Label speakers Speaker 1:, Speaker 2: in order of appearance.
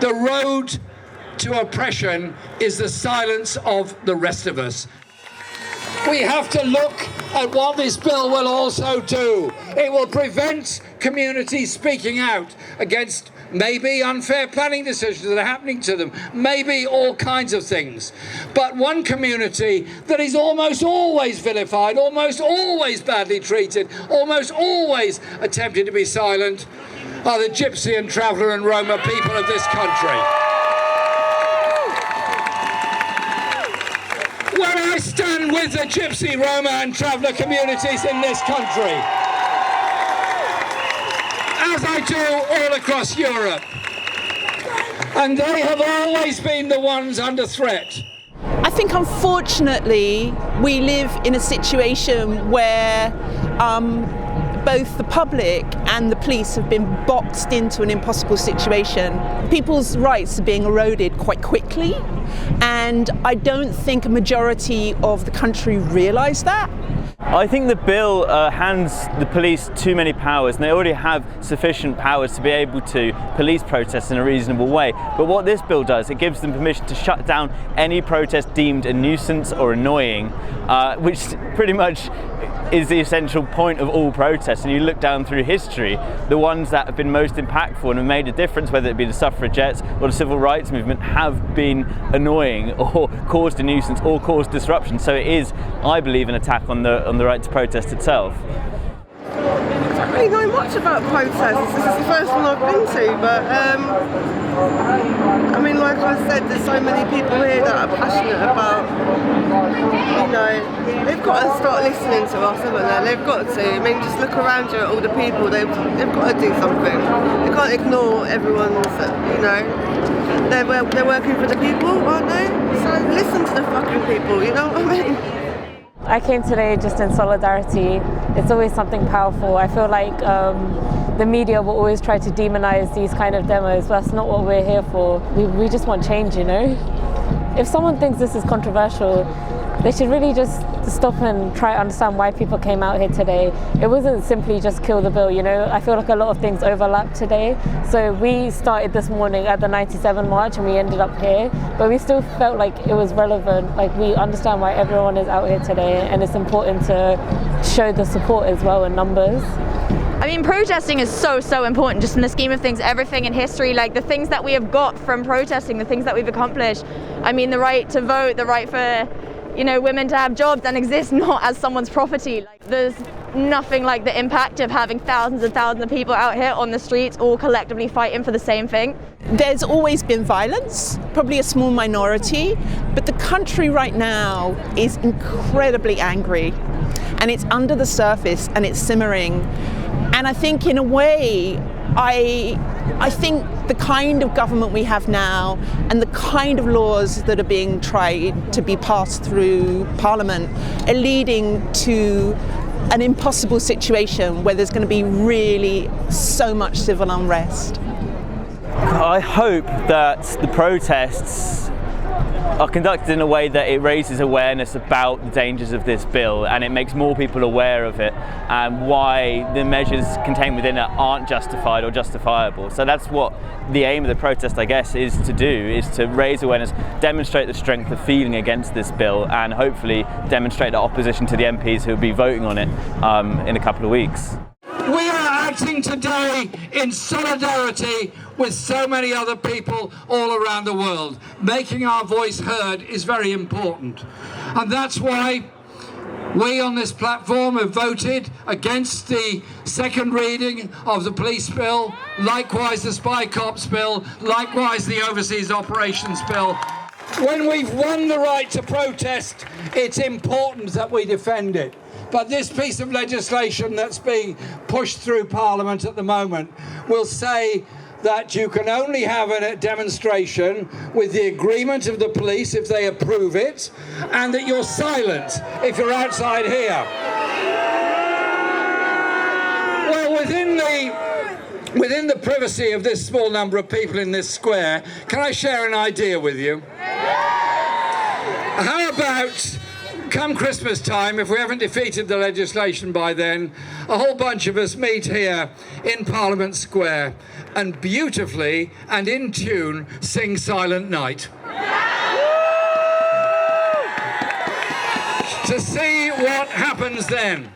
Speaker 1: The road to oppression is the silence of the rest of us. We have to look at what this bill will also do. It will prevent communities speaking out against maybe unfair planning decisions that are happening to them, maybe all kinds of things. But one community that is almost always vilified, almost always badly treated, almost always attempted to be silent are the Gypsy and Traveller and Roma people of this country. When I stand with the Gypsy, Roma and Traveller communities in this country, as I do all across Europe, and they have always been the ones under threat.
Speaker 2: I think unfortunately we live in a situation where both the public and the police have been boxed into an impossible situation. People's rights are being eroded quite quickly, and I don't think a majority of the country realise that.
Speaker 3: I think the bill hands the police too many powers, and they already have sufficient powers to be able to police protests in a reasonable way. But what this bill does, it gives them permission to shut down any protest deemed a nuisance or annoying, which pretty much is the essential point of all protests. And you look down through history, the ones that have been most impactful and have made a difference, whether it be the suffragettes or the civil rights movement, have been annoying or caused a nuisance or caused disruption. So it is, I believe, an attack on the right to protest itself.
Speaker 4: I don't really know much about protests. This is the first one I've been to, but I mean, like I said, there's so many people here that are passionate about, you know, they've got to start listening to us, haven't they? They've got to. I mean, just look around you at all the people, they've got to do something. They can't ignore everyone's, you know, they're working for the people, aren't they? So listen to the fucking people, you know what I mean?
Speaker 5: I came today just in solidarity. It's always something powerful. I feel like the media will always try to demonize these kind of demos, but that's not what we're here for. We just want change, you know? If someone thinks this is controversial, they should really just stop and try to understand why people came out here today. It wasn't simply just kill the bill, you know? I feel like a lot of things overlap today. So we started this morning at the 97 March and we ended up here, but we still felt like it was relevant. Like, we understand why everyone is out here today, and it's important to show the support as well in numbers.
Speaker 6: I mean, protesting is so important just in the scheme of things, everything in history, like the things that we have got from protesting, the things that we've accomplished. I mean, the right to vote, the right for, you know, women to have jobs and exist not as someone's property. Like, there's nothing like the impact of having thousands and thousands of people out here on the streets all collectively fighting for the same thing.
Speaker 2: There's always been violence, probably a small minority, but the country right now is incredibly angry, and it's under the surface and it's simmering. And I think in a way, I think the kind of government we have now and the kind of laws that are being tried to be passed through Parliament are leading to an impossible situation where there's going to be really so much civil unrest.
Speaker 3: I hope that the protests are conducted in a way that it raises awareness about the dangers of this bill, and it makes more people aware of it and why the measures contained within it aren't justified or justifiable. So that's what the aim of the protest, I guess, is to do, is to raise awareness, demonstrate the strength of feeling against this bill, and hopefully demonstrate the opposition to the MPs who will be voting on it in a couple of weeks.
Speaker 1: We are acting today in solidarity with so many other people all around the world. Making our voice heard is very important. And that's why we on this platform have voted against the second reading of the police bill, likewise the spy cops bill, likewise the overseas operations bill. When we've won the right to protest, it's important that we defend it. But this piece of legislation that's being pushed through Parliament at the moment will say that you can only have a demonstration with the agreement of the police if they approve it, and that you're silent if you're outside here. Well, within the privacy of this small number of people in this square, can I share an idea with you? How about come Christmas time, if we haven't defeated the legislation by then, a whole bunch of us meet here in Parliament Square and beautifully and in tune sing Silent Night. To see what happens then.